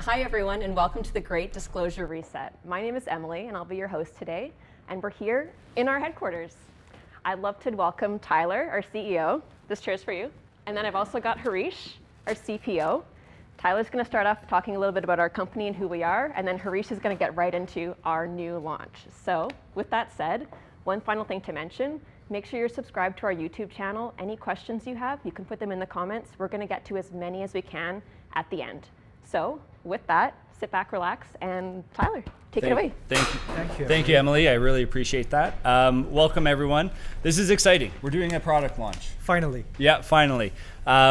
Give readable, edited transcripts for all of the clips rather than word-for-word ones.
Hi everyone, and welcome to the Great Disclosure Reset. My name is Emily, and I'll be your host today, and we're here in our headquarters. I'd love to welcome Tyler, our CEO. This chair's for you. And then I've also got Harish, our CPO. Tyler's going to start off talking a little bit about our company and who we are, and then Harish is going to get right into our new launch. So with that said, one final thing to mention, make sure you're subscribed to our YouTube channel. Any questions you have, you can put them in the comments. We're going to get to as many as we can at the end. So with that, sit back, relax, and Tyler, take it away. Thank you, Emily. I really appreciate that. Welcome, everyone. This is exciting. We're doing a product launch. Finally. Yeah, finally.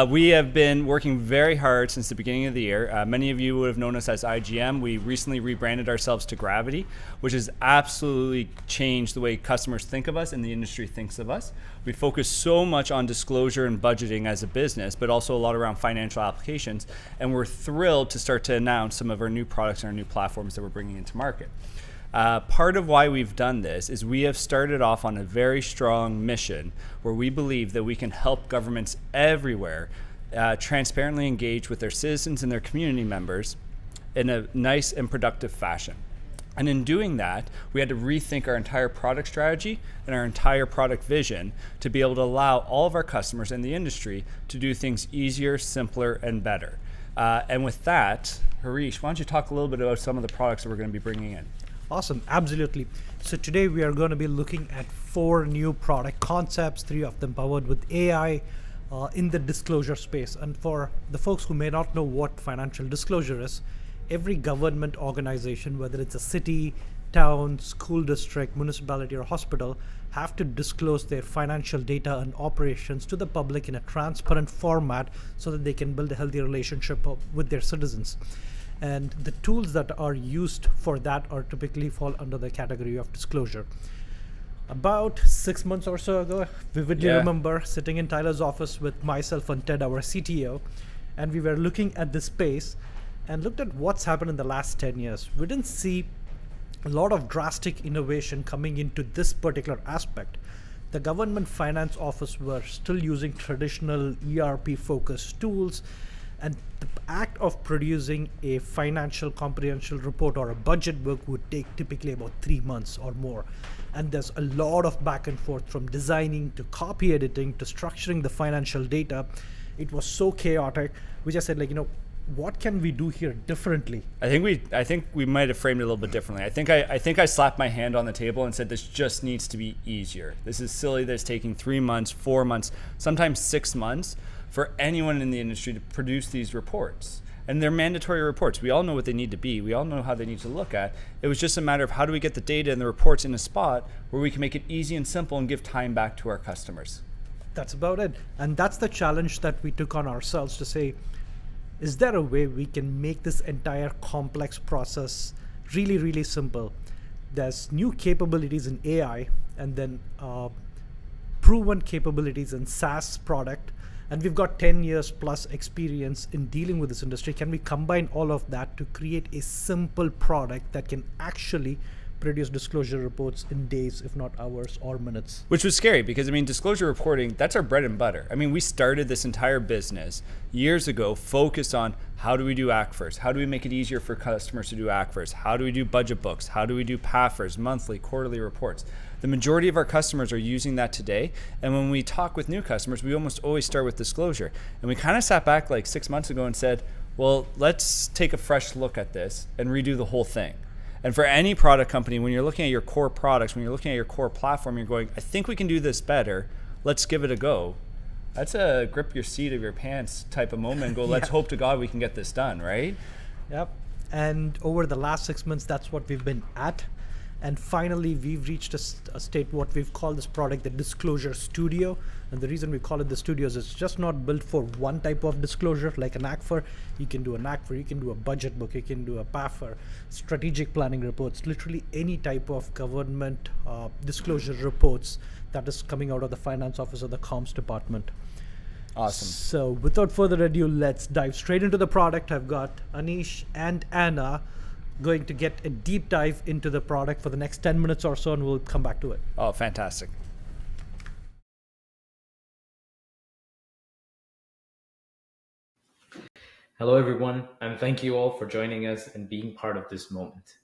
We have been working very hard since the beginning of the year. Many of you would have known us as IGM. We recently rebranded ourselves to Gravity, which has absolutely changed the way customers think of us and the industry thinks of us. We focus so much on disclosure and budgeting as a business, but also a lot around financial applications. And we're thrilled to start to announce some of our new products and our new platforms that we're bringing into market. Part of why we've done this is we have started off on a very strong mission where we believe that we can help governments everywhere transparently engage with their citizens and their community members in a nice and productive fashion. And in doing that, we had to rethink our entire product strategy and our entire product vision to be able to allow all of our customers in the industry to do things easier, simpler, and better. And with that, Harish, why don't you talk a little bit about some of the products that we're going to be bringing in? Awesome, absolutely. So today we are going to be looking at 4 new product concepts, 3 of them powered with AI in the disclosure space. And for the folks who may not know what financial disclosure is, every government organization, whether it's a city, town, school district, municipality, or hospital, have to disclose their financial data and operations to the public in a transparent format so that they can build a healthy relationship with their citizens. And the tools that are used for that are typically fall under the category of disclosure. About 6 months or so ago, vividly remember sitting in Tyler's office with myself and Ted, our CTO, and we were looking at this space and looked at what's happened in the last 10 years. We didn't see a lot of drastic innovation coming into this particular aspect. The government finance office were still using traditional ERP-focused tools, and the act of producing a financial comprehensive report or a budget book would take typically about 3 months or more. And there's a lot of back and forth from designing to copy editing to structuring the financial data. It was so chaotic. We just said, what can we do here differently? I think we might have framed it a little bit differently. I think I slapped my hand on the table and said this just needs to be easier. This is silly that it's taking 3 months, 4 months, sometimes 6 months for anyone in the industry to produce these reports. And they're mandatory reports. We all know what they need to be. We all know how they need to look at. It was just a matter of how do we get the data and the reports in a spot where we can make it easy and simple and give time back to our customers. That's about it. And that's the challenge that we took on ourselves to say, is there a way we can make this entire complex process really, really simple? There's new capabilities in AI and then proven capabilities in SaaS product. And we've got 10 years plus experience in dealing with this industry. Can we combine all of that to create a simple product that can actually produce disclosure reports in days, if not hours or minutes? Which was scary because, disclosure reporting, that's our bread and butter. We started this entire business years ago focused on how do we do ACFRs? How do we make it easier for customers to do ACFRs? How do we do budget books? How do we do PAFRs, monthly, quarterly reports? The majority of our customers are using that today. And when we talk with new customers, we almost always start with disclosure. And we kind of sat back like 6 months ago and said, well, let's take a fresh look at this and redo the whole thing. And for any product company, when you're looking at your core products, when you're looking at your core platform, you're going, I think we can do this better. Let's give it a go. That's a grip your seat of your pants type of moment and go, let's hope to God we can get this done, right? Yep. And over the last 6 months, that's what we've been at. And finally, we've reached a state, what we've called this product, the Disclosure Studio. And the reason we call it the studio is it's just not built for one type of disclosure, like an ACFR. You can do an ACFR, you can do a budget book, you can do a PAFR, strategic planning reports, literally any type of government disclosure reports that is coming out of the finance office or the comms department. Awesome. So without further ado, let's dive straight into the product. I've got Anish and Anna going to get a deep dive into the product for the next 10 minutes or so, and we'll come back to it. Oh, fantastic. Hello, everyone, and thank you all for joining us and being part of this moment.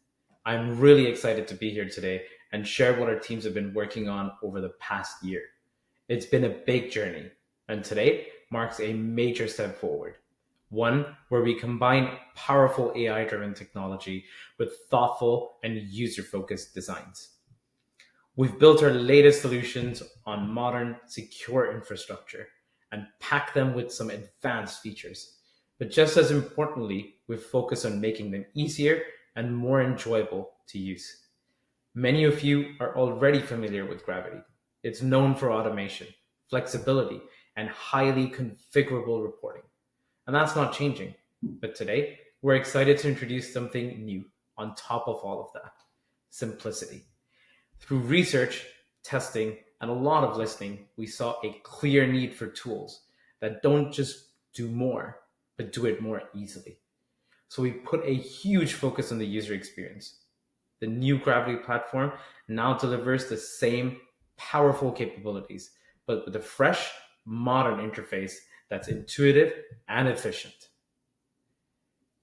I'm really excited to be here today and share what our teams have been working on over the past year. It's been a big journey, and today marks a major step forward. One where we combine powerful AI-driven technology with thoughtful and user-focused designs. We've built our latest solutions on modern, secure infrastructure and packed them with some advanced features. But just as importantly, we've focused on making them easier and more enjoyable to use. Many of you are already familiar with Gravity. It's known for automation, flexibility, and highly configurable reporting. And that's not changing. But today, we're excited to introduce something new on top of all of that: simplicity. Through research, testing, and a lot of listening, we saw a clear need for tools that don't just do more, but do it more easily. So we put a huge focus on the user experience. The new Gravity platform now delivers the same powerful capabilities, but with a fresh, modern interface that's intuitive and efficient.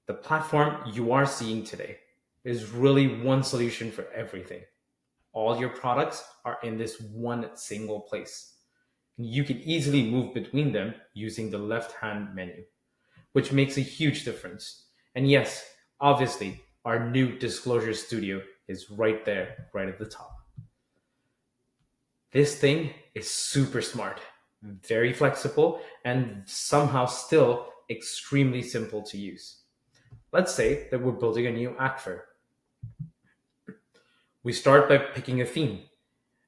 The platform you are seeing today is really one solution for everything. All your products are in this one single place. You can easily move between them using the left-hand menu, which makes a huge difference. And yes, obviously, our new Disclosure Studio is right there, right at the top. This thing is super smart, very flexible, and somehow still extremely simple to use. Let's say that we're building a new ACFR. We start by picking a theme.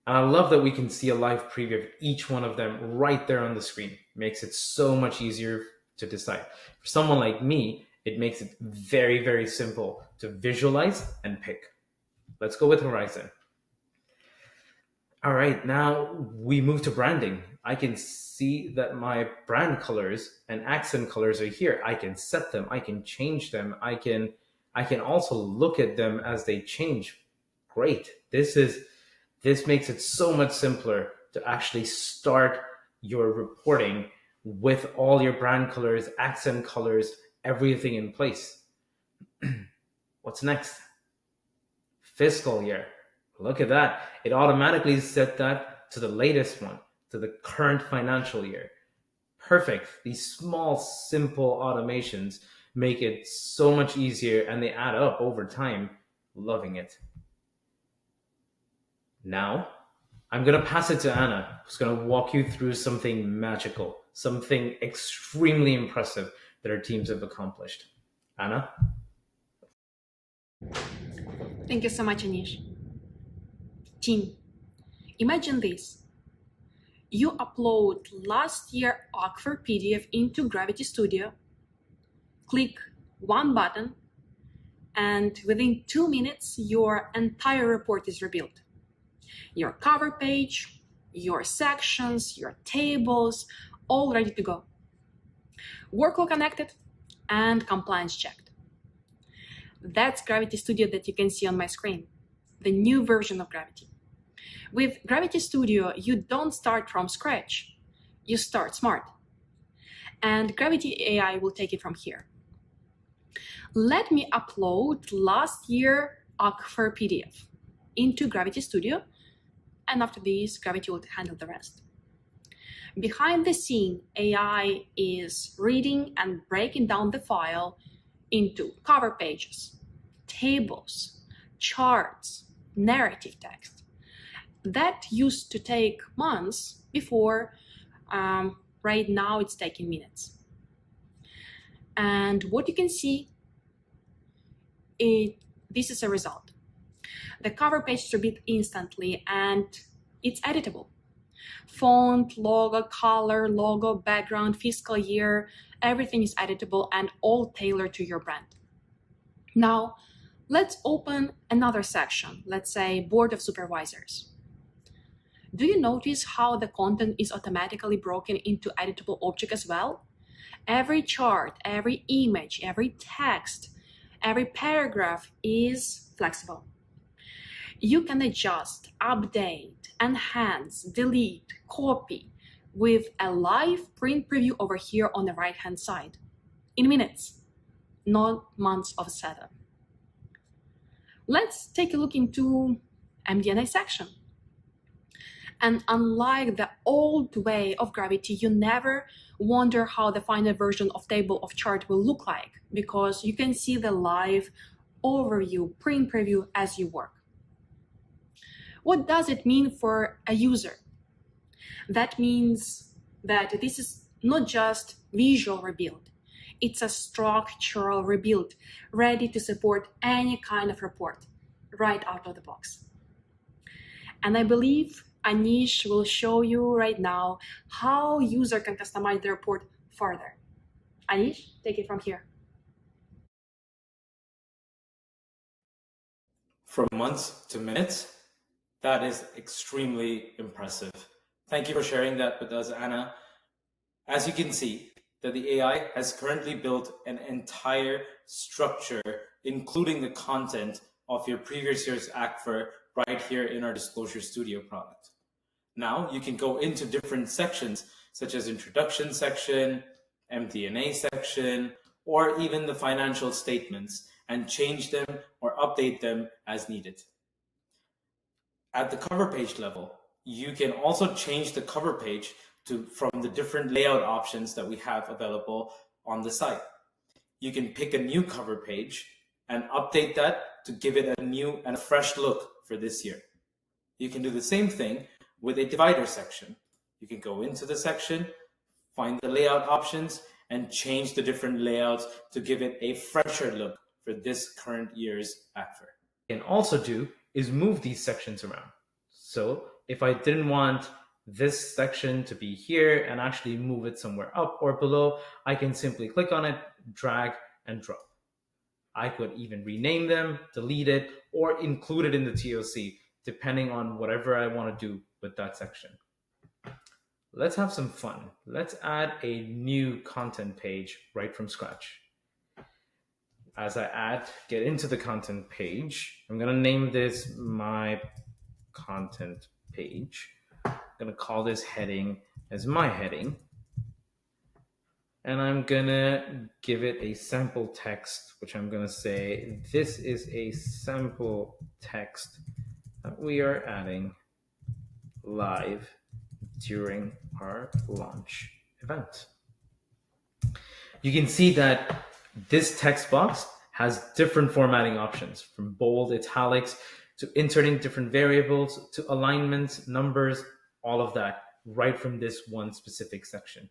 And I love that we can see a live preview of each one of them right there on the screen. It makes it so much easier to decide. For someone like me, it makes it very, very simple to visualize and pick. Let's go with Horizon. All right, now we move to branding. I can see that my brand colors and accent colors are here. I can set them, I can change them. I can also look at them as they change. Great. This makes it so much simpler to actually start your reporting with all your brand colors, accent colors, everything in place. What's next? Fiscal year. Look at that. It automatically set that to the latest one, to the current financial year. Perfect. These small, simple automations make it so much easier and they add up over time. Loving it. Now, I'm going to pass it to Anna, who's going to walk you through something magical, something extremely impressive that our teams have accomplished. Anna? Thank you so much, Anish. Team, imagine this. You upload last year ACFR PDF into Gravity Studio, click one button, and within 2 minutes, your entire report is rebuilt. Your cover page, your sections, your tables, all ready to go. Workflow connected and compliance checked. That's Gravity Studio that you can see on my screen, the new version of Gravity. With Gravity Studio, you don't start from scratch, you start smart. And Gravity AI will take it from here. Let me upload last year ACFR PDF into Gravity Studio, and after this, Gravity will handle the rest. Behind the scene, AI is reading and breaking down the file into cover pages, tables, charts, narrative text. That used to take months before, right now it's taking minutes. And what you can see, this is a result. The cover page is rebuilt instantly and it's editable. Font, logo, color, logo, background, fiscal year, everything is editable and all tailored to your brand. Now, let's open another section, let's say Board of Supervisors. Do you notice how the content is automatically broken into editable objects as well? Every chart, every image, every text, every paragraph is flexible. You can adjust, update, enhance, delete, copy with a live print preview over here on the right-hand side in minutes. not months of setup. Let's take a look into MDNA section. And unlike the old way of Gravity, you never wonder how the final version of table of chart will look like, because you can see the live overview, print preview as you work. What does it mean for a user? That means that this is not just visual rebuild, it's a structural rebuild, ready to support any kind of report right out of the box. And I believe Anish will show you right now how user can customize the report further. Anish, take it from here. From months to minutes, that is extremely impressive. Thank you for sharing that with us, Anna. As you can see, that the AI has currently built an entire structure, including the content of your previous year's ACFR right here in our Disclosure Studio product. Now you can go into different sections, such as introduction section, MD&A section, or even the financial statements, and change them or update them as needed. At the cover page level, you can also change the cover page from the different layout options that we have available on the site. You can pick a new cover page and update that to give it a new and a fresh look for this year. You can do the same thing with a divider section. You can go into the section, find the layout options, and change the different layouts to give it a fresher look for this current year's ACFR. What you can also do is move these sections around. So if I didn't want this section to be here and actually move it somewhere up or below, I can simply click on it, drag and drop. I could even rename them, delete it, or include it in the TOC, depending on whatever I want to do with that section. Let's have some fun. Let's add a new content page right from scratch. As I get into the content page, I'm going to name this my content page. I'm going to call this heading as my heading. And I'm going to give it a sample text, which I'm going to say, this is a sample text that we are adding live during our launch event. You can see that this text box has different formatting options, from bold, italics, to inserting different variables, to alignments, numbers, all of that right from this one specific section.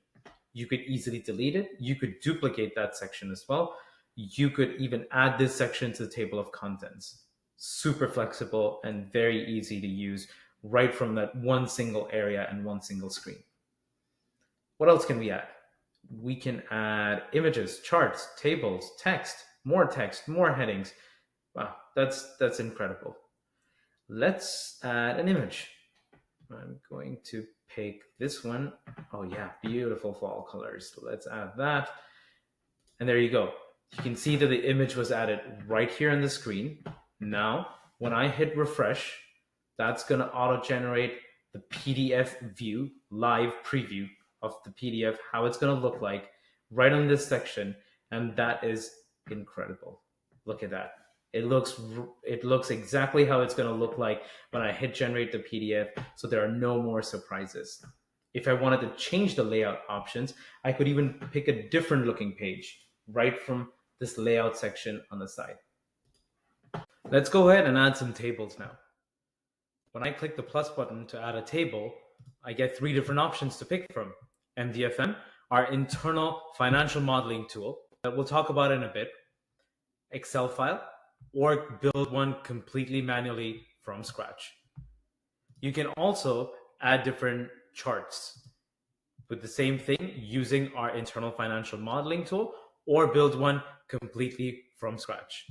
You could easily delete it. You could duplicate that section as well. You could even add this section to the table of contents. Super flexible and very easy to use right from that one single area and one single screen. What else can we add? We can add images, charts, tables, text, more headings. Wow, that's incredible. Let's add an image. I'm going to pick this one. Oh yeah, beautiful fall colors. So let's add that. And there you go. You can see that the image was added right here on the screen. Now, when I hit refresh, that's going to auto-generate the PDF view, live preview of the PDF, how it's going to look like right on this section. And that is incredible. Look at that. It looks exactly how it's going to look like when I hit generate the PDF, so there are no more surprises. If I wanted to change the layout options, I could even pick a different looking page right from this layout section on the side. Let's go ahead and add some tables now. When I click the plus button to add a table, I get 3 different options to pick from. MDFM, our internal financial modeling tool that we'll talk about in a bit, Excel file, or build one completely manually from scratch. You can also add different charts with the same thing using our internal financial modeling tool, or build one completely from scratch.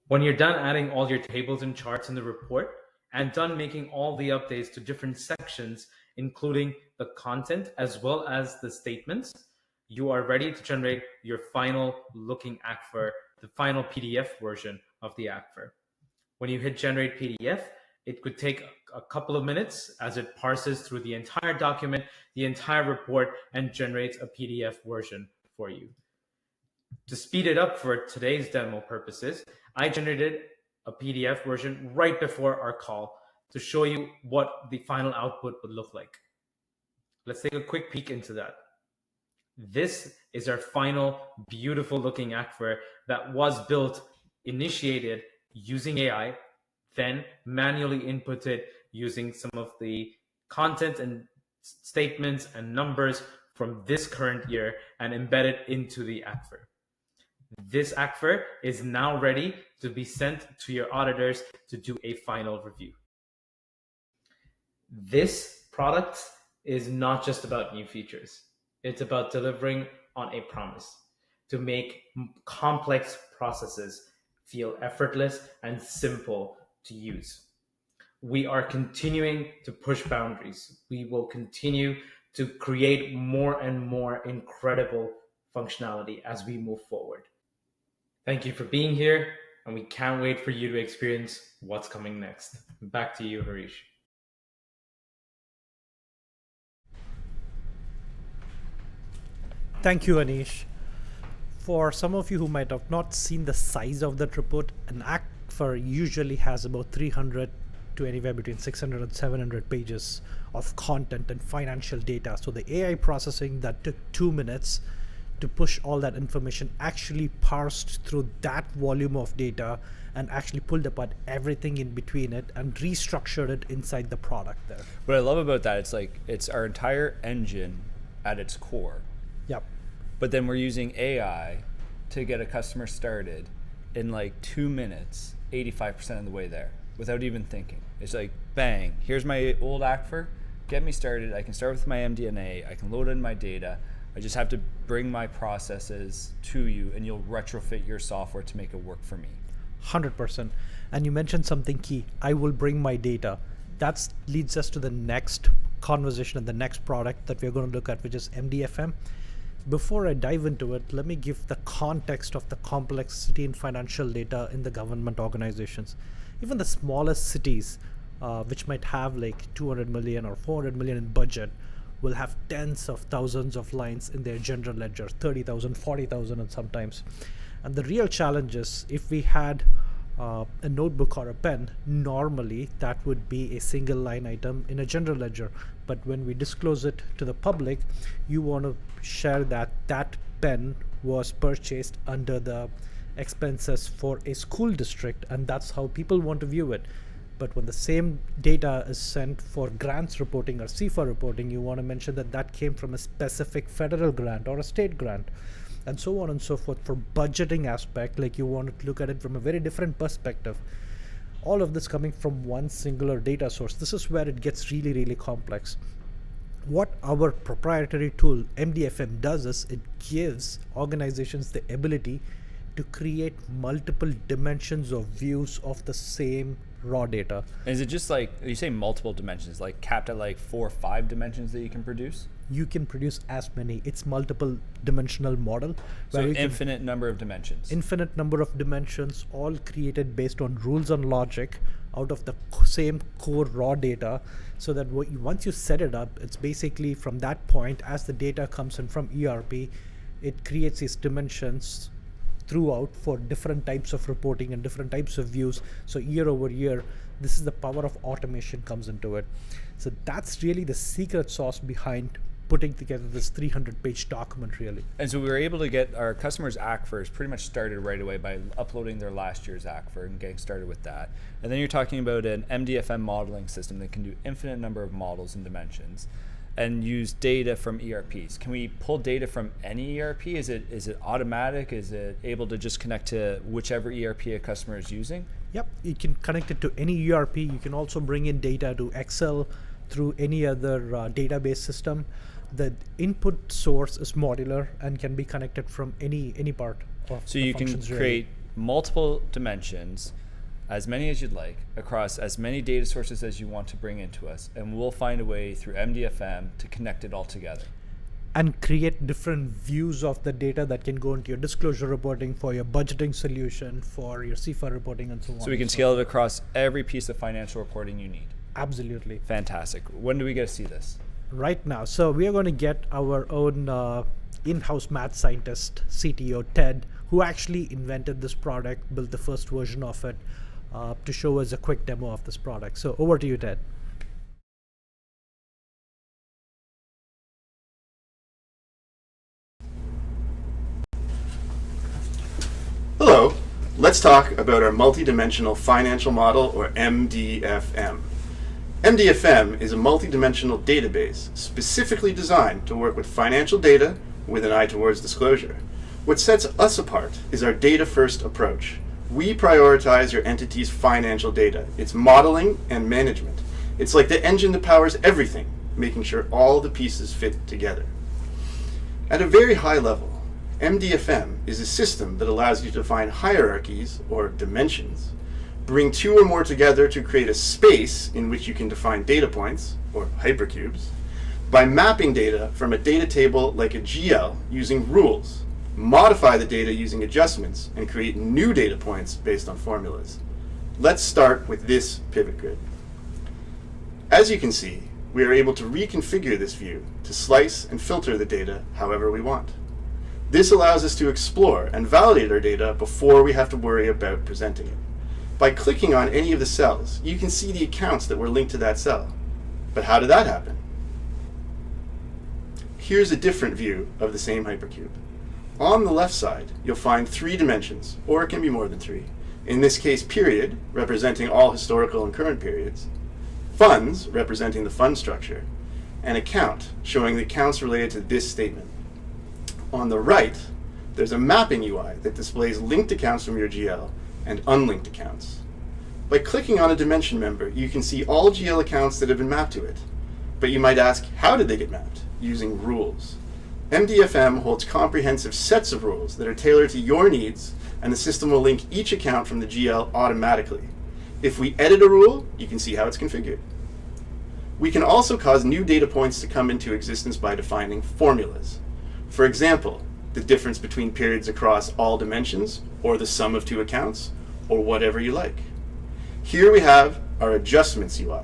When you're done adding all your tables and charts in the report and done making all the updates to different sections, including the content as well as the statements, you are ready to generate your final looking ACFR, the final PDF version of the ACFR. When you hit generate PDF, it could take a couple of minutes as it parses through the entire document, the entire report, and generates a PDF version for you. To speed it up for today's demo purposes, I generated a PDF version right before our call to show you what the final output would look like. Let's take a quick peek into that. This is our final beautiful looking aquifer that was built, initiated using AI, then manually inputted using some of the content and statements and numbers from this current year and embedded into the aquifer. This aquifer is now ready to be sent to your auditors to do a final review. This product is not just about new features. It's about delivering on a promise to make complex processes feel effortless and simple to use. We are continuing to push boundaries. We will continue to create more and more incredible functionality as we move forward. Thank you for being here, and we can't wait for you to experience what's coming next. Back to you, Harish. Thank you, Anish. For some of you who might have not seen the size of that report, an aquifer usually has about 300 to anywhere between 600 and 700 pages of content and financial data. So the AI processing that took 2 minutes to push all that information actually parsed through that volume of data and actually pulled apart everything in between it and restructured it inside the product there. What I love about that, it's our entire engine at its core. Yep. But then we're using AI to get a customer started in like 2 minutes, 85% of the way there, without even thinking. It's like, bang, here's my old aquifer, get me started. I can start with my MD&A, I can load in my data. I just have to bring my processes to you and you'll retrofit your software to make it work for me. 100%. And you mentioned something key. I will bring my data. That leads us to the next conversation and the next product that we're going to look at, which is MDFM. Before I dive into it, let me give the context of the complexity in financial data in the government organizations. Even the smallest cities, which might have like 200 million or 400 million in budget, will have tens of thousands of lines in their general ledger, 30,000, 40,000 and sometimes. And the real challenge is if we had a notebook or a pen, normally that would be a single line item in a general ledger. But when we disclose it to the public, you want to share that that pen was purchased under the expenses for a school district, and that's how people want to view it. But when the same data is sent for grants reporting or CFA reporting, you want to mention that that came from a specific federal grant or a state grant, and so on and so forth. For budgeting aspect, like you want to look at it from a very different perspective. All of this coming from one singular data source. This is where it gets really, really complex. What our proprietary tool, MDFM, does is it gives organizations the ability to create multiple dimensions of views of the same raw data. And is it just like, you say multiple dimensions, like capped at like 4 or 5 dimensions that you can produce? You can produce as many. It's multiple dimensional model. So infinite number of dimensions. Infinite number of dimensions, all created based on rules and logic out of the same core raw data, so that once you set it up, it's basically from that point, as the data comes in from ERP, it creates these dimensions throughout for different types of reporting and different types of views. So year over year, this is the power of automation comes into it. So that's really the secret sauce behind putting together this 300-page document, really. And so we were able to get our customers' aquifers pretty much started right away by uploading their last year's aquifer and getting started with that. And then you're talking about an MDFM modeling system that can do infinite number of models and dimensions and use data from ERPs. Can we pull data from any ERP? Is it automatic? Is it able to just connect to whichever ERP a customer is using? Yep, you can connect it to any ERP. You can also bring in data to Excel through any other database system. The input source is modular and can be connected from any part of so you can create multiple dimensions, as many as you'd like, across as many data sources as you want to bring into us, and we'll find a way through MDFM to connect it all together. And create different views of the data that can go into your disclosure reporting, for your budgeting solution, for your CFA reporting, and so on. So we can scale it across every piece of financial reporting you need. Absolutely. Fantastic. When do we get to see this? Right now. So we are going to get our own in-house math scientist, CTO Ted, who actually invented this product, built the first version of it, to show us a quick demo of this product. So over to you, Ted. Hello, let's talk about our multidimensional financial model, or MDFM. MDFM is a multidimensional database specifically designed to work with financial data with an eye towards disclosure. What sets us apart is our data-first approach. We prioritize your entity's financial data, its modeling and management. It's like the engine that powers everything, making sure all the pieces fit together. At a very high level, MDFM is a system that allows you to define hierarchies, or dimensions, bring two or more together to create a space in which you can define data points, or hypercubes, by mapping data from a data table like a GL using rules, modify the data using adjustments, and create new data points based on formulas. Let's start with this pivot grid. As you can see, we are able to reconfigure this view to slice and filter the data however we want. This allows us to explore and validate our data before we have to worry about presenting it. By clicking on any of the cells, you can see the accounts that were linked to that cell. But how did that happen? Here's a different view of the same hypercube. On the left side, you'll find 3 dimensions, or it can be more than 3. In this case, period, representing all historical and current periods, funds, representing the fund structure, and account, showing the accounts related to this statement. On the right, there's a mapping UI that displays linked accounts from your GL and unlinked accounts. By clicking on a dimension member, you can see all GL accounts that have been mapped to it. But you might ask, how did they get mapped? Using rules. MDFM holds comprehensive sets of rules that are tailored to your needs, and the system will link each account from the GL automatically. If we edit a rule, you can see how it's configured. We can also cause new data points to come into existence by defining formulas. For example, the difference between periods across all dimensions, or the sum of 2 accounts, or whatever you like. Here we have our adjustments UI.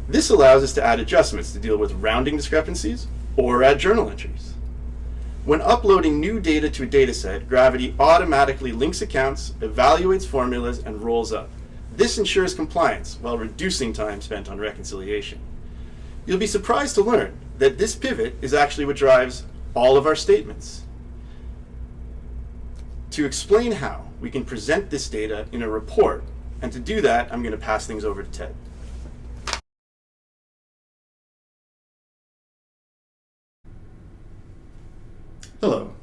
This allows us to add adjustments to deal with rounding discrepancies or add journal entries. When uploading new data to a dataset, Gravity automatically links accounts, evaluates formulas, and rolls up. This ensures compliance while reducing time spent on reconciliation. You'll be surprised to learn that this pivot is actually what drives all of our statements. To explain how we can present this data in a report, and to do that, I'm going to pass things over to Ted. Hello.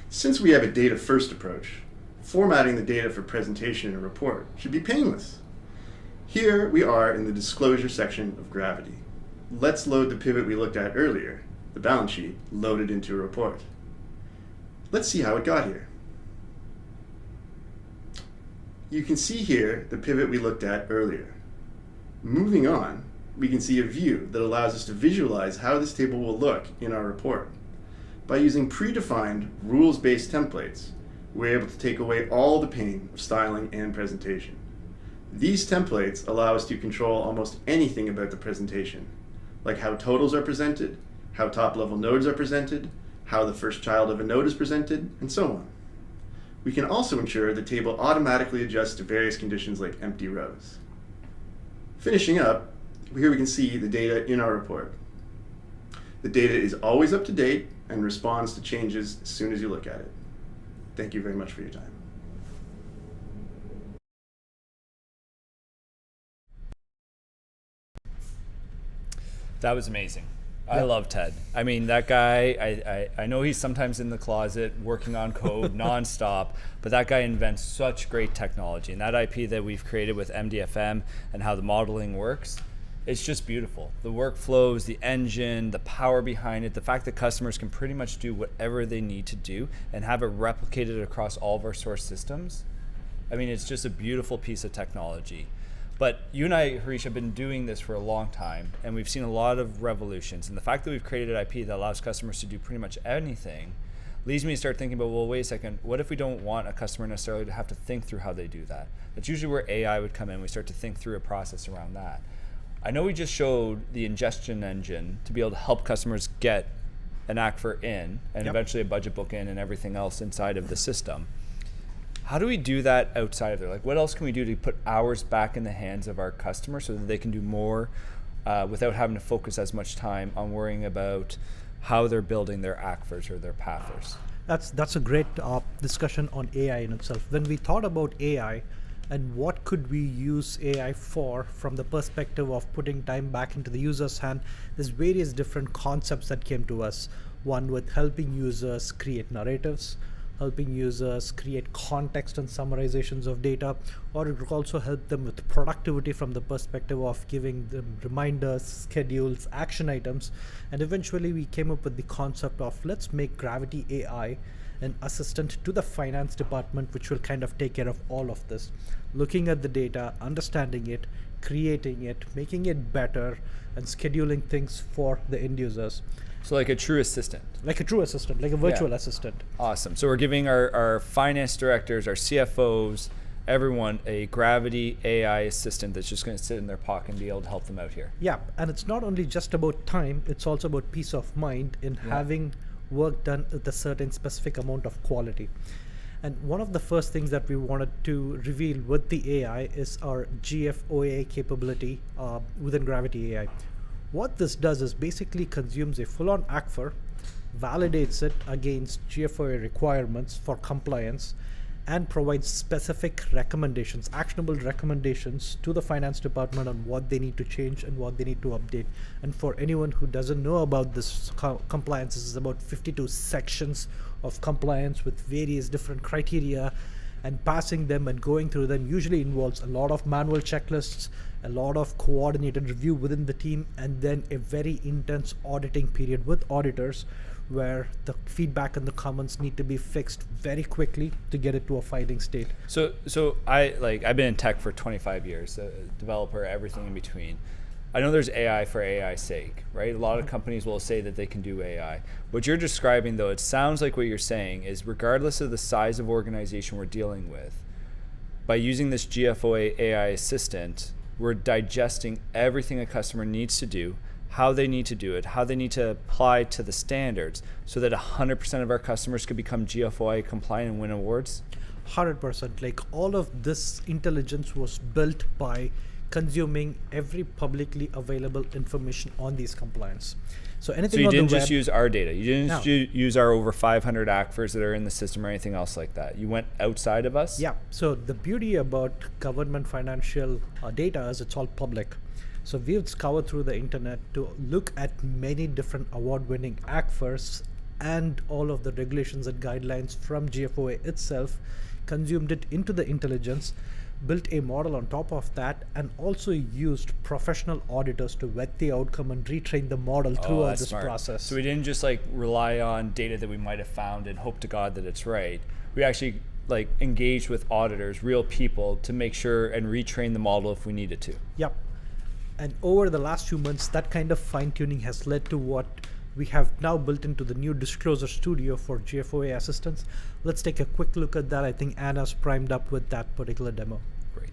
Since we have a data-first approach, formatting the data for presentation in a report should be painless. Here we are in the disclosure section of Gravity. Let's load the pivot we looked at earlier, the balance sheet, loaded into a report. Let's see how it got here. You can see here the pivot we looked at earlier. Moving on, we can see a view that allows us to visualize how this table will look in our report. By using predefined rules-based templates, we're able to take away all the pain of styling and presentation. These templates allow us to control almost anything about the presentation, like how totals are presented, how top-level nodes are presented, how the first child of a node is presented, and so on. We can also ensure the table automatically adjusts to various conditions like empty rows. Finishing up, here we can see the data in our report. The data is always up to date and responds to changes as soon as you look at it. Thank you very much for your time. That was amazing. I love Ted. I mean, that guy, I know he's sometimes in the closet working on code nonstop, but that guy invents such great technology. And that IP that we've created with MDFM and how the modeling works, it's just beautiful. The workflows, the engine, the power behind it, the fact that customers can pretty much do whatever they need to do and have it replicated across all of our source systems. I mean, it's just a beautiful piece of technology. But you and I, Harish, have been doing this for a long time, and we've seen a lot of revolutions. And the fact that we've created an IP that allows customers to do pretty much anything leads me to start thinking about, well, wait a second, what if we don't want a customer necessarily to have to think through how they do that? That's usually where AI would come in. We start to think through a process around that. I know we just showed the ingestion engine to be able to help customers get an ACFR in, and eventually a budget book in, and everything else inside of the system. How do we do that outside of there? Like, what else can we do to put hours back in the hands of our customers so that they can do more without having to focus as much time on worrying about how they're building their ACFRs or their PAFRs? That's a great discussion on AI in itself. When we thought about AI and what could we use AI for from the perspective of putting time back into the user's hand, there's various different concepts that came to us. One with helping users create narratives, helping users create context and summarizations of data, or it will also help them with productivity from the perspective of giving them reminders, schedules, action items. And eventually we came up with the concept of let's make Gravity AI an assistant to the finance department, which will kind of take care of all of this. Looking at the data, understanding it, creating it, making it better, and scheduling things for the end users. So like a true assistant. Like a true assistant, like a virtual assistant. Awesome. So we're giving our finance directors, our CFOs, everyone a Gravity AI assistant that's just going to sit in their pocket and be able to help them out here. Yeah, and it's not only just about time, it's also about peace of mind in having work done with a certain specific amount of quality. And one of the first things that we wanted to reveal with the AI is our GFOA capability within Gravity AI. What this does is basically consumes a full-on ACFR, validates it against GFOA requirements for compliance, and provides specific recommendations, actionable recommendations to the finance department on what they need to change and what they need to update. And for anyone who doesn't know about this compliance, this is about 52 sections of compliance with various different criteria, and passing them and going through them usually involves a lot of manual checklists, a lot of coordinated review within the team, and then a very intense auditing period with auditors where the feedback and the comments need to be fixed very quickly to get it to a filing state. So I've been in tech for 25 years, a developer, everything in between. I know there's AI for AI's sake, right? A lot of companies will say that they can do AI. What you're describing, though, it sounds like what you're saying is regardless of the size of organization we're dealing with, by using this GFOA AI assistant, we're digesting everything a customer needs to do, how they need to do it, how they need to apply to the standards, so that 100% of our customers could become GFOA compliant and win awards? 100%. Like, all of this intelligence was built by consuming every publicly available information on these compliance. So anything you on didn't the just web, use our data. You didn't No. use our over 500 ACFRs that are in the system or anything else like that. You went outside of us? Yeah. So the beauty about government financial data is it's all public. So we've scoured through the internet to look at many different award-winning ACFRs and all of the regulations and guidelines from GFOA itself, consumed it into the intelligence, built a model on top of that, and also used professional auditors to vet the outcome and retrain the model throughout That's this smart. process. So we didn't just like rely on data that we might have found and hope to God that it's right. We actually like engaged with auditors, real people, to make sure and retrain the model if we needed to. Yep. And over the last few months, that kind of fine-tuning has led to what we have now built into the new Disclosure Studio for GFOA assistance. Let's take a quick look at that. I think Anna's primed up with that particular demo. Great.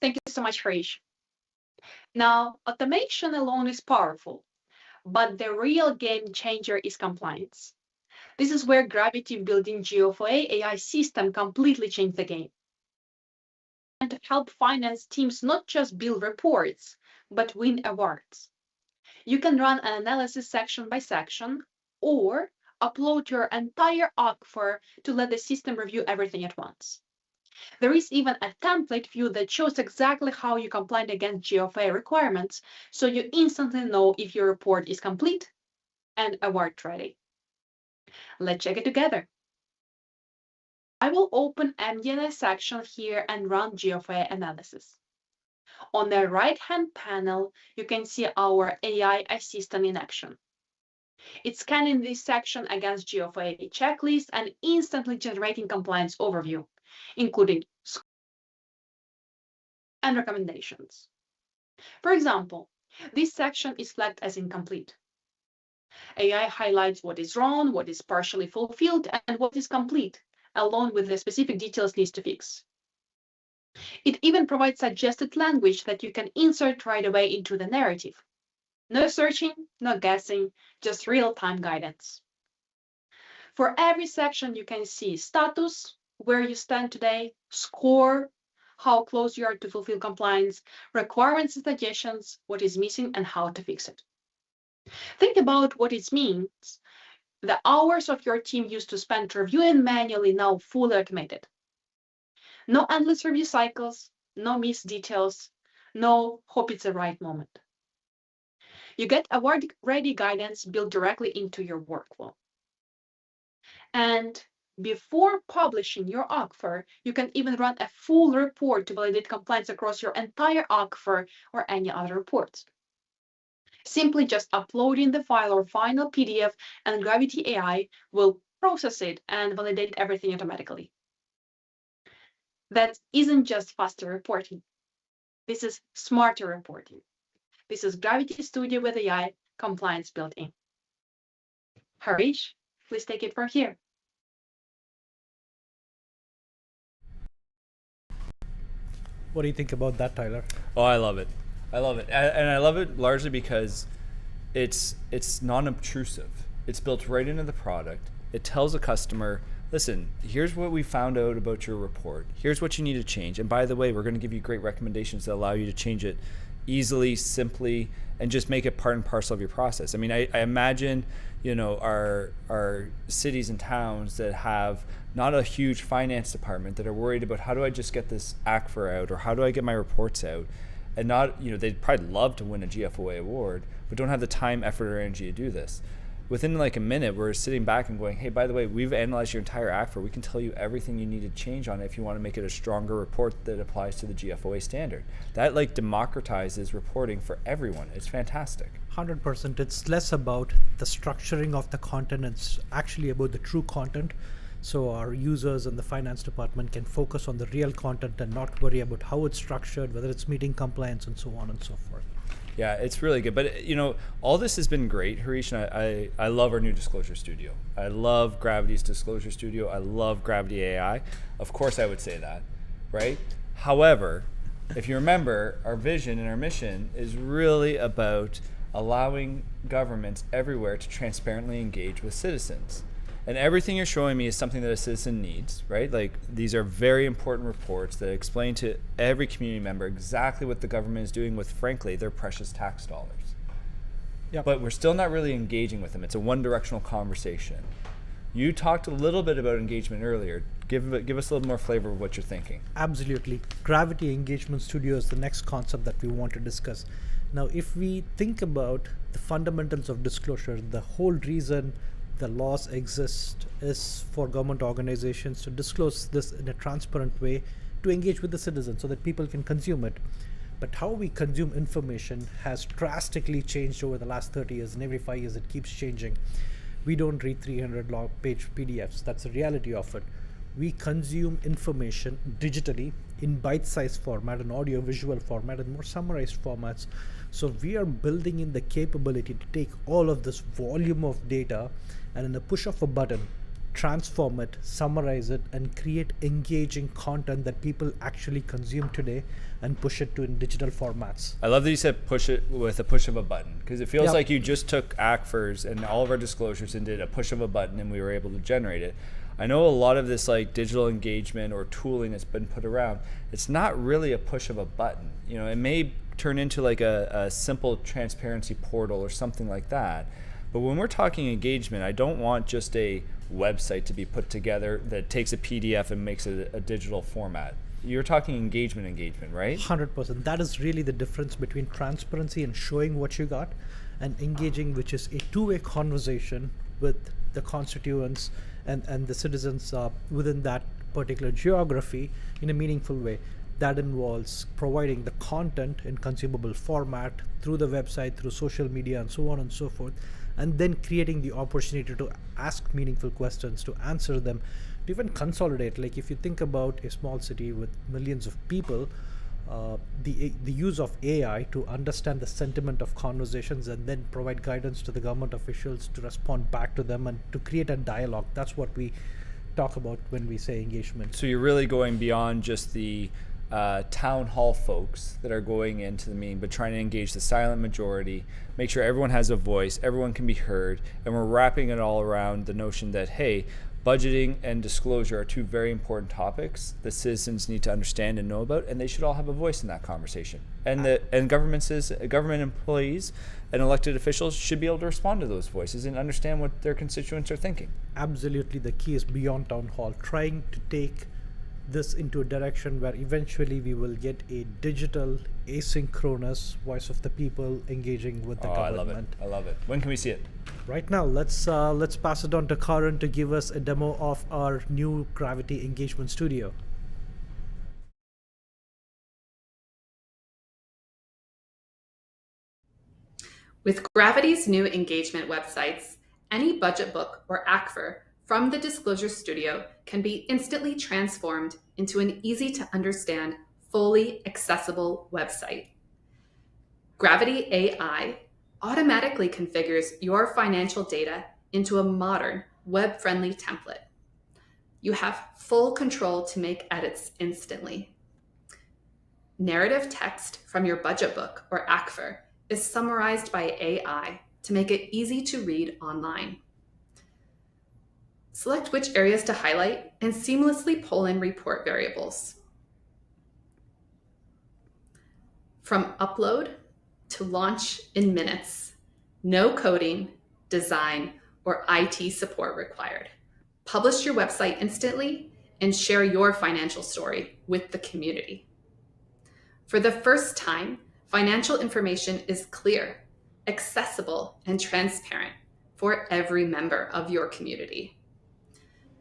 Thank you so much, Harish. Now, automation alone is powerful, but the real game changer is compliance. This is where Gravity building GFOA AI system completely changed the game. And to help finance teams not just build reports, but win awards. You can run an analysis section by section, or upload your entire ACFR to let the system review everything at once. There is even a template view that shows exactly how you complied against GFA requirements, so you instantly know if your report is complete and award ready. Let's check it together. I will open MDNA section here and run GFA analysis. On the right-hand panel, you can see our AI assistant in action. It's scanning this section against GFA checklist and instantly generating compliance overview, including and recommendations. For example, this section is flagged as incomplete. AI highlights what is wrong, what is partially fulfilled, and what is complete, along with the specific details needs to fix. It even provides suggested language that you can insert right away into the narrative. No searching, no guessing, just real-time guidance. For every section, you can see status, where you stand today, score, how close you are to fulfill compliance, requirements and suggestions, what is missing and how to fix it. Think about what it means. The hours of your team used to spend reviewing manually now fully automated. No endless review cycles, no missed details, no hope it's the right moment. You get award-ready guidance built directly into your workflow. And before publishing your aquifer, you can even run a full report to validate compliance across your entire aquifer or any other reports. Simply just uploading the file or final PDF, and Gravity AI will process it and validate everything automatically. That isn't just faster reporting. This is smarter reporting. This is Gravity Studio with AI compliance built in. Harish, please take it from here. What do you think about that, Tyler? Oh, I love it. I love it. And I love it largely because it's non-obtrusive. It's built right into the product. It tells a customer, listen, here's what we found out about your report. Here's what you need to change. And by the way, we're going to give you great recommendations that allow you to change it easily, simply, and just make it part and parcel of your process. I mean, I imagine, our cities and towns that have not a huge finance department that are worried about how do I just get this aquifer out or how do I get my reports out, and not, they'd probably love to win a GFOA award, but don't have the time, effort, or energy to do this. Within like a minute, we're sitting back and going, hey, by the way, we've analyzed your entire aquifer. We can tell you everything you need to change on it if you want to make it a stronger report that applies to the GFOA standard. That democratizes reporting for everyone. It's fantastic. 100%. It's less about the structuring of the content. It's actually about the true content. So our users and the finance department can focus on the real content and not worry about how it's structured, whether it's meeting compliance and so on and so forth. Yeah, it's really good. But, all this has been great, Harish, and I love our new Disclosure Studio. I love Gravity's Disclosure Studio. I love Gravity AI. Of course I would say that, right? However, if you remember, our vision and our mission is really about allowing governments everywhere to transparently engage with citizens. And everything you're showing me is something that a citizen needs, right? Like, these are very important reports that explain to every community member exactly what the government is doing with, frankly, their precious tax dollars. Yep. But we're still not really engaging with them. It's a one-directional conversation. You talked a little bit about engagement earlier. Give us a little more flavor of what you're thinking. Absolutely. Gravity Engagement Studio is the next concept that we want to discuss. Now, if we think about the fundamentals of disclosure, the whole reason the laws exist is for government organizations to disclose this in a transparent way to engage with the citizens so that people can consume it. But how we consume information has drastically changed over the last 30 years, and every 5 years it keeps changing. We don't read 300-page PDFs. That's the reality of it. We consume information digitally in bite-sized format, and audio-visual format, and more summarized formats. So we are building in the capability to take all of this volume of data and in the push of a button, transform it, summarize it, and create engaging content that people actually consume today and push it to in digital formats. I love that you said push it with a push of a button, because it feels Yep. like you just took aquifers and all of our disclosures and did a push of a button and we were able to generate it. I know a lot of this digital engagement or tooling that's been put around, it's not really a push of a button. It may turn into a simple transparency portal or something like that. But when we're talking engagement, I don't want just a website to be put together that takes a PDF and makes it a digital format. You're talking engagement, right? 100%. That is really the difference between transparency and showing what you got, and engaging, which is a two-way conversation with the constituents and the citizens within that particular geography in a meaningful way. That involves providing the content in consumable format through the website, through social media, and so on and so forth, and then creating the opportunity to ask meaningful questions, to answer them, to even consolidate. Like, if you think about a small city with millions of people, the use of AI to understand the sentiment of conversations and then provide guidance to the government officials to respond back to them and to create a dialogue. That's what we talk about when we say engagement. So you're really going beyond just the town hall folks that are going into the meeting, but trying to engage the silent majority, make sure everyone has a voice, everyone can be heard, and we're wrapping it all around the notion that, hey, budgeting and disclosure are two very important topics that citizens need to understand and know about, and they should all have a voice in that conversation. And government employees and elected officials should be able to respond to those voices and understand what their constituents are thinking. Absolutely, the key is beyond town hall, trying to take this into a direction where eventually we will get a digital, asynchronous voice of the people engaging with the government. I love it. When can we see it? Right now, let's pass it on to Karan to give us a demo of our new Gravity Engagement Studio. With Gravity's new engagement websites, any budget book or ACFR from the Disclosure Studio can be instantly transformed into an easy-to-understand, fully accessible website. Gravity AI automatically configures your financial data into a modern, web-friendly template. You have full control to make edits instantly. Narrative text from your budget book or ACFR is summarized by AI to make it easy to read online. Select which areas to highlight and seamlessly pull in report variables. From upload to launch in minutes, no coding, design, or IT support required. Publish your website instantly and share your financial story with the community. For the first time, financial information is clear, accessible, and transparent for every member of your community.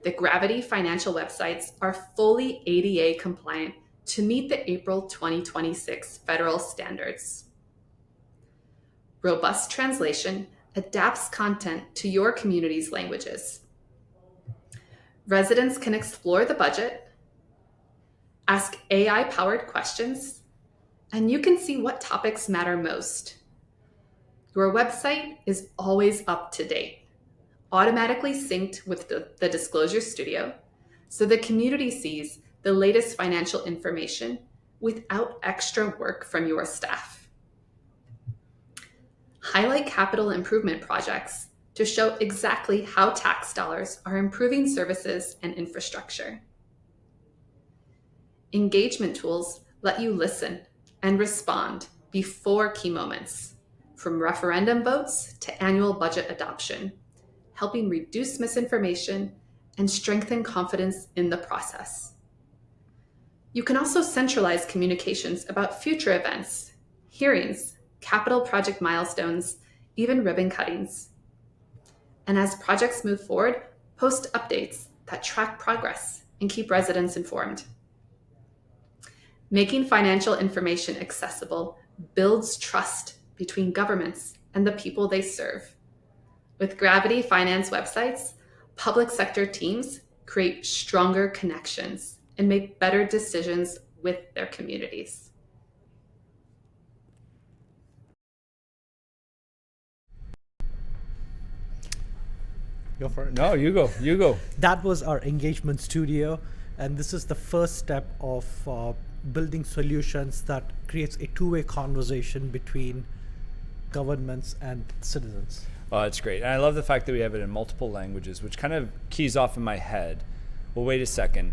The Gravity financial websites are fully ADA compliant to meet the April 2026 federal standards. Robust translation adapts content to your community's languages. Residents can explore the budget, ask AI-powered questions, and you can see what topics matter most. Your website is always up to date, automatically synced with the Disclosure Studio, so the community sees the latest financial information without extra work from your staff. Highlight capital improvement projects to show exactly how tax dollars are improving services and infrastructure. Engagement tools let you listen and respond before key moments, from referendum votes to annual budget adoption, helping reduce misinformation and strengthen confidence in the process. You can also centralize communications about future events, hearings, capital project milestones, even ribbon cuttings. And as projects move forward, post updates that track progress and keep residents informed. Making financial information accessible builds trust between governments and the people they serve. With Gravity Finance websites, public sector teams create stronger connections and make better decisions with their communities. Go for it. No, you go. That was our engagement studio, and this is the first step of building solutions that creates a two-way conversation between governments and citizens. Oh, that's great. And I love the fact that we have it in multiple languages, which kind of keys off in my head. Well, wait a second.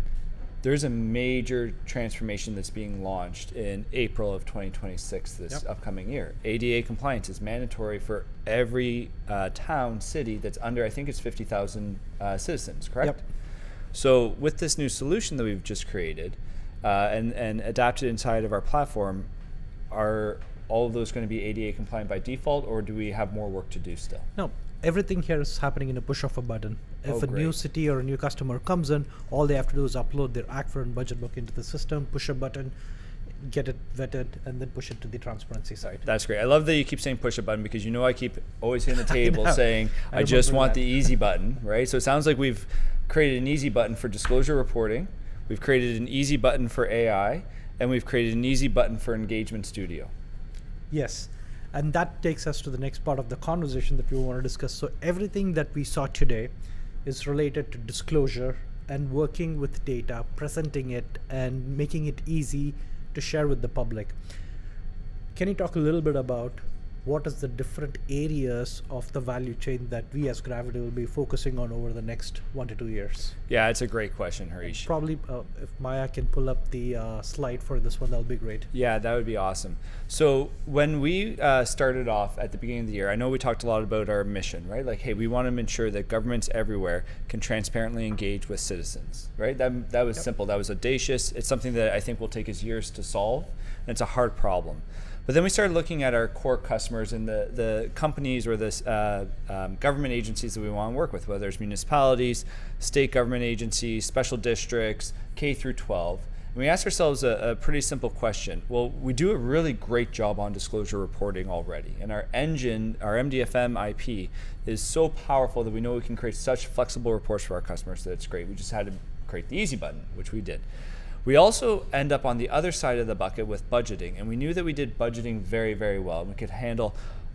There's a major transformation that's being launched in April of 2026, this upcoming year. ADA compliance is mandatory for every town, city that's under, I think it's 50,000 citizens, correct? Yep. So with this new solution that we've just created and adapted inside of our platform, are all of those going to be ADA compliant by default, or do we have more work to do still? No, everything here is happening in a push of a button. If a new city or a new customer comes in, all they have to do is upload their ACFR and budget book into the system, push a button, get it vetted, and then push it to the transparency side. That's great. I love that you keep saying push a button, because you know I keep always hitting the table saying I just want the easy button, right? So it sounds like we've created an easy button for disclosure reporting, we've created an easy button for AI, and we've created an easy button for Engagement Studio. Yes, and that takes us to the next part of the conversation that we want to discuss. So everything that we saw today is related to disclosure and working with data, presenting it, and making it easy to share with the public. Can you talk a little bit about what is the different areas of the value chain that we as Gravity will be focusing on over the next 1 to 2 years? Yeah, it's a great question, Harish. Probably if Maya can pull up the slide for this one, that'll be great. Yeah, that would be awesome. So when we started off at the beginning of the year, I know we talked a lot about our mission, right? Like, hey, we want to ensure that governments everywhere can transparently engage with citizens, right? That was simple. That was audacious. It's something that I think will take us years to solve, and it's a hard problem. But then we started looking at our core customers and the companies or the government agencies that we want to work with, whether it's municipalities, state government agencies, special districts, K through 12. And we asked ourselves a pretty simple question. Well, we do a really great job on disclosure reporting already. And our engine, our MDFM IP, is so powerful that we know we can create such flexible reports for our customers that it's great. We just had to create the easy button, which we did. We also end up on the other side of the bucket with budgeting, and we knew that we did budgeting very, very well. We could handle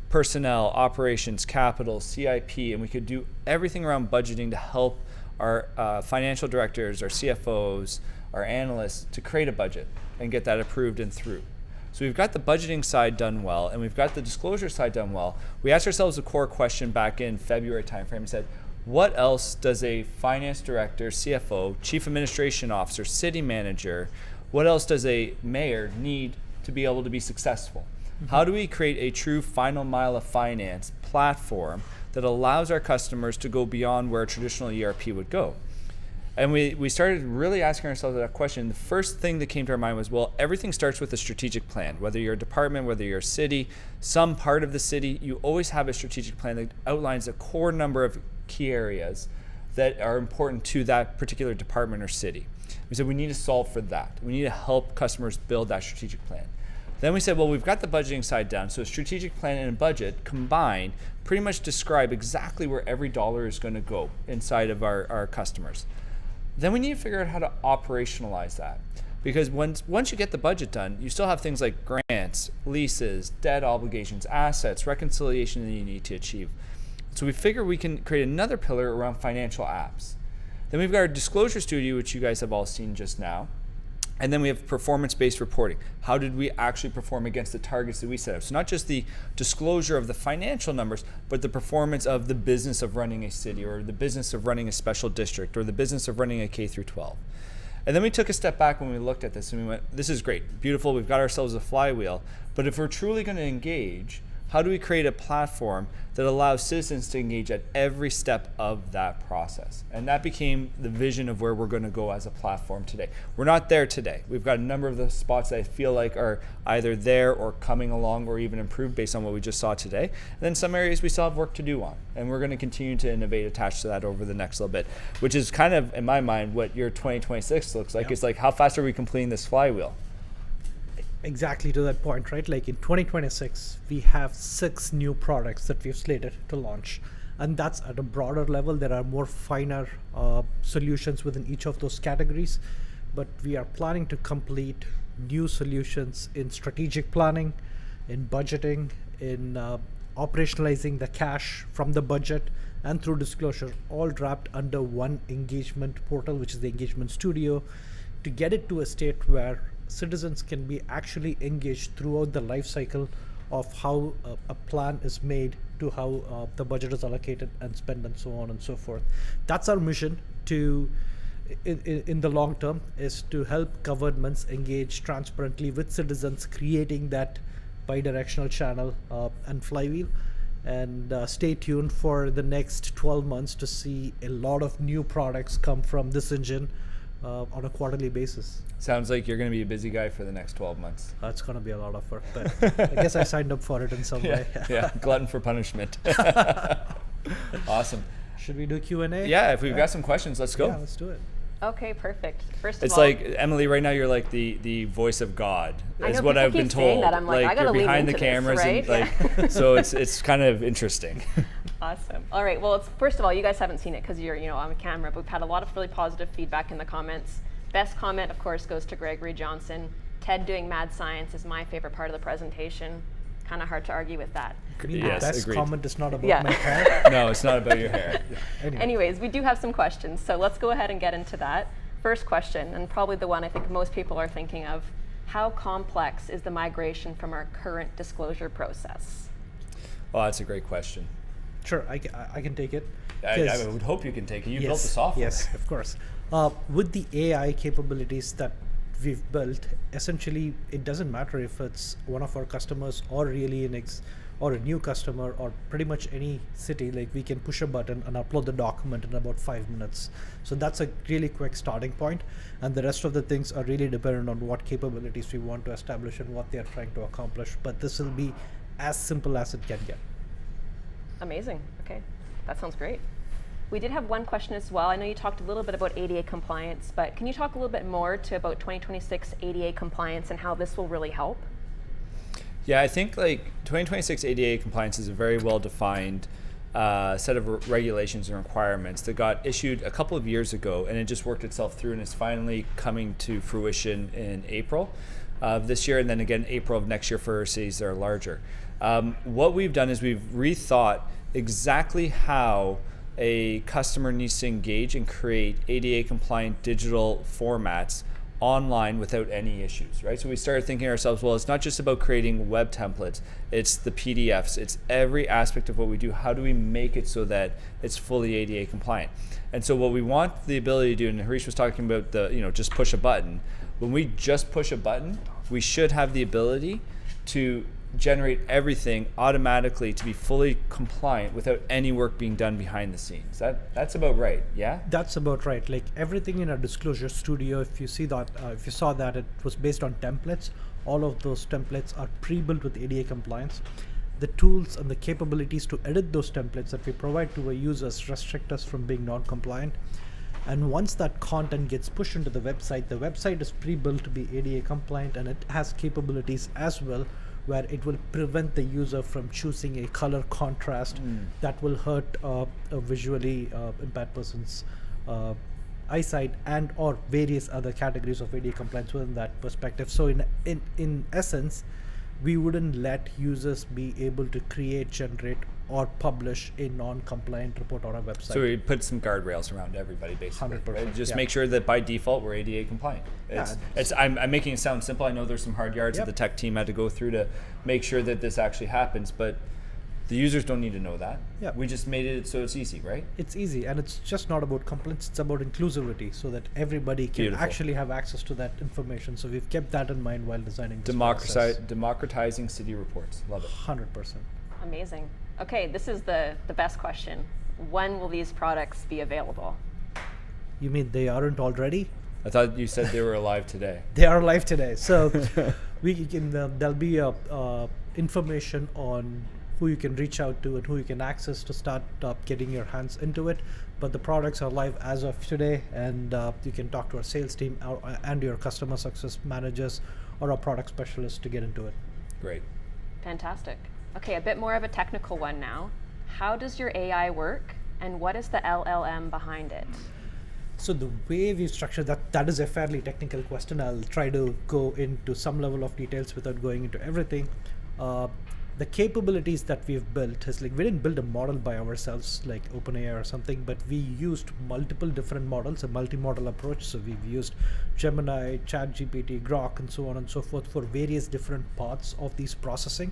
personnel, operations, capital, CIP, and we could do everything around budgeting to help our financial directors, our CFOs, our analysts to create a budget and get that approved and through. So we've got the budgeting side done well, and we've got the disclosure side done well. We asked ourselves a core question back in February timeframe and said, what else does a finance director, CFO, chief administration officer, city manager, what else does a mayor need to be able to be successful? How do we create a true final mile of finance platform that allows our customers to go beyond where a traditional ERP would go? And we started really asking ourselves that question. The first thing that came to our mind was, well, everything starts with a strategic plan. Whether you're a department, whether you're a city, some part of the city, you always have a strategic plan that outlines a core number of key areas that are important to that particular department or city. We said we need to solve for that. We need to help customers build that strategic plan. Then we said, well, we've got the budgeting side down. So a strategic plan and a budget combined pretty much describe exactly where every dollar is going to go inside of our customers. Then we need to figure out how to operationalize that. Because once you get the budget done, you still have things like grants, leases, debt obligations, assets, reconciliation that you need to achieve. So we figure we can create another pillar around financial apps. Then we've got our disclosure studio, which you guys have all seen just now. And then we have performance-based reporting. How did we actually perform against the targets that we set up? So not just the disclosure of the financial numbers, but the performance of the business of running a city or the business of running a special district or the business of running a K through 12. And then we took a step back when we looked at this and we went, this is great, beautiful, we've got ourselves a flywheel, but if we're truly going to engage, how do we create a platform that allows citizens to engage at every step of that process? And that became the vision of where we're going to go as a platform today. We're not there today. We've got a number of the spots that I feel like are either there or coming along or even improved based on what we just saw today. And then some areas we still have work to do on. And we're going to continue to innovate attached to that over the next little bit, which is kind of, in my mind, what your 2026 looks like. Yep. It's like, how fast are we completing this flywheel? Exactly to that point, right? Like in 2026, we have 6 new products that we've slated to launch. And that's at a broader level. There are more finer solutions within each of those categories. But we are planning to complete new solutions in strategic planning, in budgeting, in operationalizing the cash from the budget, and through disclosure, all wrapped under one engagement portal, which is the Engagement Studio, to get it to a state where citizens can be actually engaged throughout the life cycle of how a plan is made to how the budget is allocated and spent and so on and so forth. That's our mission to, in the long term, is to help governments engage transparently with citizens, creating that bi-directional channel and flywheel. And stay tuned for the next 12 months to see a lot of new products come from this engine on a quarterly basis. Sounds like you're going to be a busy guy for the next 12 months. That's going to be a lot of work, but I guess I signed up for it in some way. Yeah, glutton for punishment. Awesome. Should we do Q&A? Yeah, if we've got some questions, let's go. Yeah, let's do it. Okay, perfect. First of It's all, like, Emily, right now you're like the voice of God, I is know, what people I've been keep saying told. that. I'm like, I gotta you're lean behind the into this, cameras, right? and like, so it's kind of interesting. Awesome. All right. Well, first of all, you guys haven't seen it because you're on camera. But we've had a lot of really positive feedback in the comments. Best comment, of course, goes to Gregory Johnson. Ted doing mad science is my favorite part of the presentation. Kind of hard to argue with that. I mean, Yes, the best agreed. comment is not about Yeah. my hair. No, it's not about your hair. Anyway. Anyways, we do have some questions, so let's go ahead and get into that. First question, and probably the one I think most people are thinking of, how complex is the migration from our current disclosure process? Well, that's a great question. Sure, I can take it. I 'Cause- would hope you can take it. You built Yes, the software. Yes, of course. With the AI capabilities that we've built, essentially, it doesn't matter if it's one of our customers or really or a new customer or pretty much any city. Like, we can push a button and upload the document in about 5 minutes. So that's a really quick starting point, and the rest of the things are really dependent on what capabilities we want to establish and what they are trying to accomplish. But this will be as simple as it can get. Amazing. Okay, that sounds great. We did have one question as well. I know you talked a little bit about ADA compliance, but can you talk a little bit more about 2026 ADA compliance and how this will really help? Yeah, I think like 2026 ADA compliance is a very well-defined set of regulations and requirements that got issued a couple of years ago, and it just worked itself through and is finally coming to fruition in April of this year, and then again April of next year for cities that are larger. What we've done is we've rethought exactly how a customer needs to engage and create ADA compliant digital formats online without any issues, right? So we started thinking to ourselves, well, it's not just about creating web templates, it's the PDFs, it's every aspect of what we do. How do we make it so that it's fully ADA compliant? And so what we want the ability to do, and Harish was talking about just push a button. When we just push a button, we should have the ability to generate everything automatically to be fully compliant without any work being done behind the scenes. That's about right, yeah? That's about right. Like, everything in our disclosure studio, if you saw that, it was based on templates. All of those templates are pre-built with ADA compliance. The tools and the capabilities to edit those templates that we provide to our users restrict us from being non-compliant. And once that content gets pushed into the website is pre-built to be ADA compliant, and it has capabilities as well where it will prevent the user from choosing a color contrast that will hurt a visually impaired person's eyesight, and or various other categories of ADA compliance within that perspective. So in essence, we wouldn't let users be able to create, generate, or publish a non-compliant report on our website. So we put some guardrails around everybody, basically. 100%, Right? Just yeah. make sure that by default we're ADA compliant. I'm making it sound simple. I know there's some hard yards that Yep. the tech team had to go through to make sure that this actually happens, but the users don't need to know that. Yep. We just made it so it's easy, right? It's easy, and it's just not about compliance, it's about inclusivity, so that everybody can Beautiful. actually have access to that information. So we've kept that in mind while designing this process. Democratizing city reports. Love it. 100%. Amazing. Okay, this is the best question. When will these products be available? You mean they aren't already? I thought you said they were alive today. They are live today. So there'll be information on who you can reach out to and who you can access to start getting your hands into it. But the products are live as of today, and you can talk to our sales team and your customer success managers or our product specialists to get into it. Great. Fantastic. Okay, a bit more of a technical one now. How does your AI work, and what is the LLM behind it? So the way we've structured that is a fairly technical question. I'll try to go into some level of details without going into everything. The capabilities that we've built is, like, we didn't build a model by ourselves like OpenAI or something, but we used multiple different models, a multi-model approach. So we've used Gemini, ChatGPT, Grok, and so on and so forth for various different parts of these processing.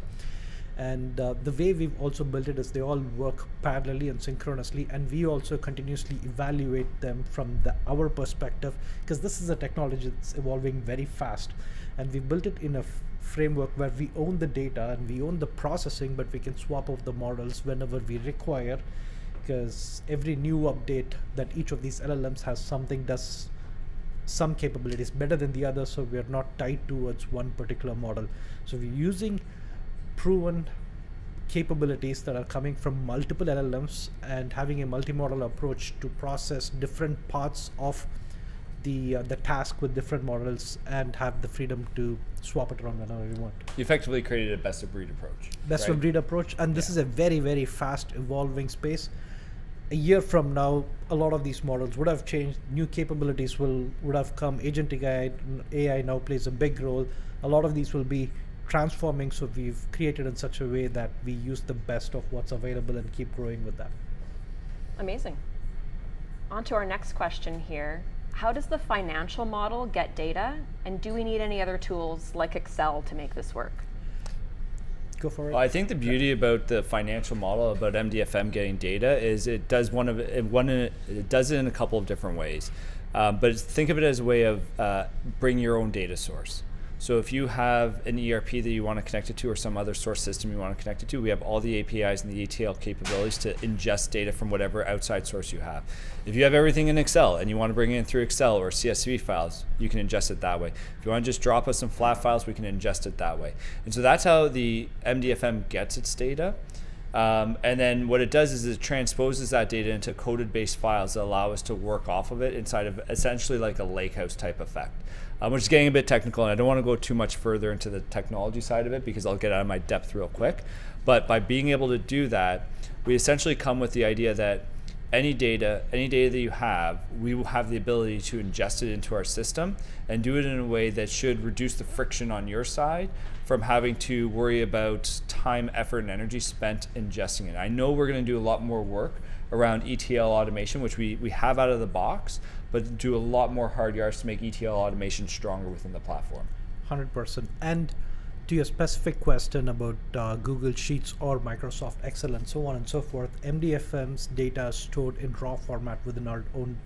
And the way we've also built it is they all work parallelly and synchronously, and we also continuously evaluate them from our perspective, because this is a technology that's evolving very fast, and we built it in a framework where we own the data and we own the processing, but we can swap out the models whenever we require, because every new update that each of these LLMs has does some capabilities better than the other, so we are not tied towards one particular model. So we're using proven capabilities that are coming from multiple LLMs and having a multi-model approach to process different parts of the task with different models and have the freedom to swap it around whenever we want. You effectively created a best of breed approach. Best right? of breed approach, and this is a very, very fast evolving space. A year from now, a lot of these models would have changed. New capabilities would have come. Agentic AI now plays a big role. A lot of these will be transforming, so we've created in such a way that we use the best of what's available and keep growing with that. Amazing. On to our next question here. How does the financial model get data, and do we need any other tools like Excel to make this work? Go for it. Well, I think the beauty about the financial model about MDFM getting data is it does it does it in a couple of different ways. But think of it as a way of bring your own data source. So if you have an ERP that you want to connect it to, or some other source system you want to connect it to, we have all the APIs and the ETL capabilities to ingest data from whatever outside source you have. If you have everything in Excel and you want to bring it in through Excel or CSV files, you can ingest it that way. If you want to just drop us some flat files, we can ingest it that way. And so that's how the MDFM gets its data. And then what it does is it transposes that data into coded-based files that allow us to work off of it inside of essentially like a lakehouse type effect. Which is getting a bit technical, and I don't want to go too much further into the technology side of it because I'll get out of my depth real quick. But by being able to do that, we essentially come with the idea that any data that you have, we will have the ability to ingest it into our system and do it in a way that should reduce the friction on your side from having to worry about time, effort, and energy spent ingesting it. I know we're going to do a lot more work around ETL automation, which we have out of the box, but do a lot more hard yards to make ETL automation stronger within the platform. 100%. And to your specific question about Google Sheets or Microsoft Excel and so on and so forth, MDFM's data is stored in raw format within our own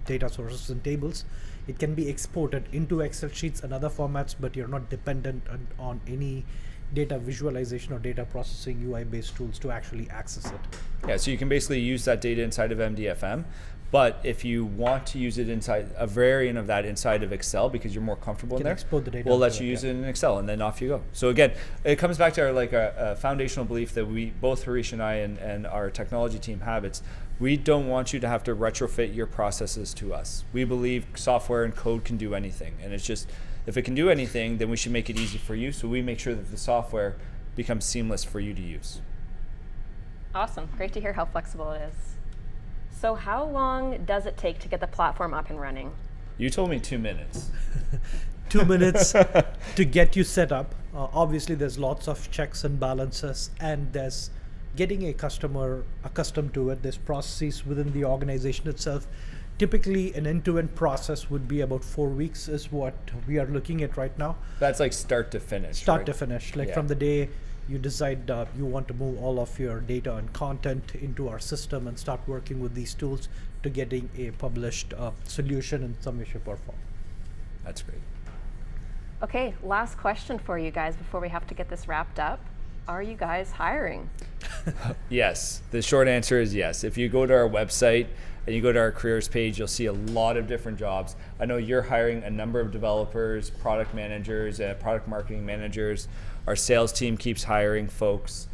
data sources and tables. It can be exported into Excel sheets and other formats, but you're not dependent on any data visualization or data processing UI-based tools to actually access it. Yeah, so you can basically use that data inside of MDFM, but if you want to use it inside a variant of that inside of Excel because you're more comfortable in there, export the data we'll let you use it in Excel, and then off you go. So again, it comes back to our foundational belief that we, both Harish and I and our technology team have. We don't want you to have to retrofit your processes to us. We believe software and code can do anything, and it's just, if it can do anything, then we should make it easy for you, so we make sure that the software becomes seamless for you to use. Awesome. Great to hear how flexible it is. So how long does it take to get the platform up and running? You told me 2 minutes. 2 minutes to get you set up. Obviously, there's lots of checks and balances, and there's getting a customer accustomed to it. There's processes within the organization itself. Typically, an end-to-end process would be about 4 weeks is what we are looking at right now. That's like start to finish. Start to finish, like from the day you decide you want to move all of your data and content into our system and start working with these tools to getting a published solution in some way, shape, or form. That's great. Okay, last question for you guys before we have to get this wrapped up. Are you guys hiring? Yes, the short answer is yes. If you go to our website and you go to our careers page, you'll see a lot of different jobs. I know you're hiring a number of developers, product managers, product marketing managers. Our sales team keeps hiring folks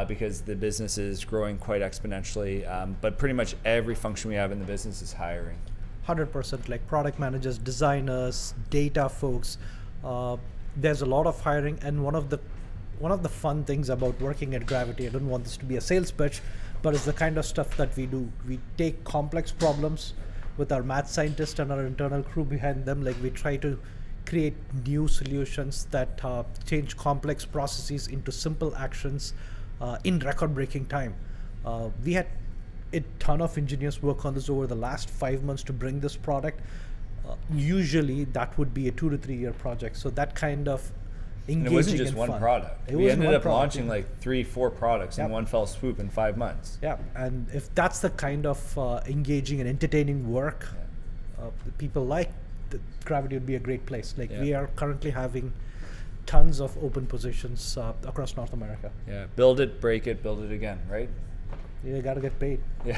because the business is growing quite exponentially. But pretty much every function we have in the business is hiring. 100%, like product managers, designers, data folks. There's a lot of hiring, and one of the fun things about working at Gravity, I don't want this to be a sales pitch, but it's the kind of stuff that we do. We take complex problems with our math scientists and our internal crew behind them. Like, we try to create new solutions that change complex processes into simple actions in record-breaking time. We had a ton of engineers work on this over the last 5 months to bring this product. Usually that would be a 2 to 3 year project. So that kind of engaging, and it wasn't just and one fun. product. We ended up launching like 3-4 products in one fell swoop in 5 months. Yeah, and if that's the kind of engaging and entertaining work that people like, Gravity would be a great place. Like, we are currently having tons of open positions across North America. Yeah, build it, break it, build it again, right? You gotta get paid. Yeah.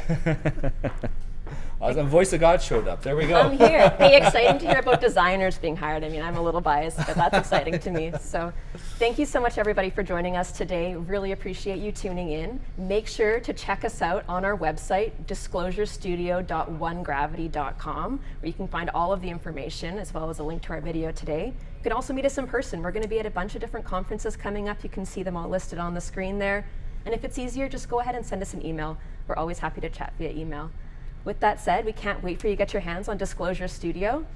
Awesome. Voice of God showed up. There we go. I'm here. Hey, exciting to hear about designers being hired. I mean, I'm a little biased, but that's exciting to me. So thank you so much, everybody, for joining us today. Really appreciate you tuning in. Make sure to check us out on our website, disclosurestudio.onegravity.com, where you can find all of the information as well as a link to our video today. You can also meet us in person. We're going to be at a bunch of different conferences coming up. You can see them all listed on the screen there. And if it's easier, just go ahead and send us an email. We're always happy to chat via email. With that said, we can't wait for you to get your hands on Disclosure Studio.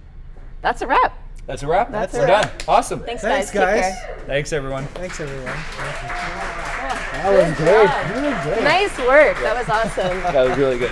That's a wrap. That's a wrap. That's We're a wrap. done. Awesome. Thanks, Thanks, Take guys. care. Thanks, everyone. Thanks, everyone. That That was great. Really great. Nice work. That was awesome. That was really good.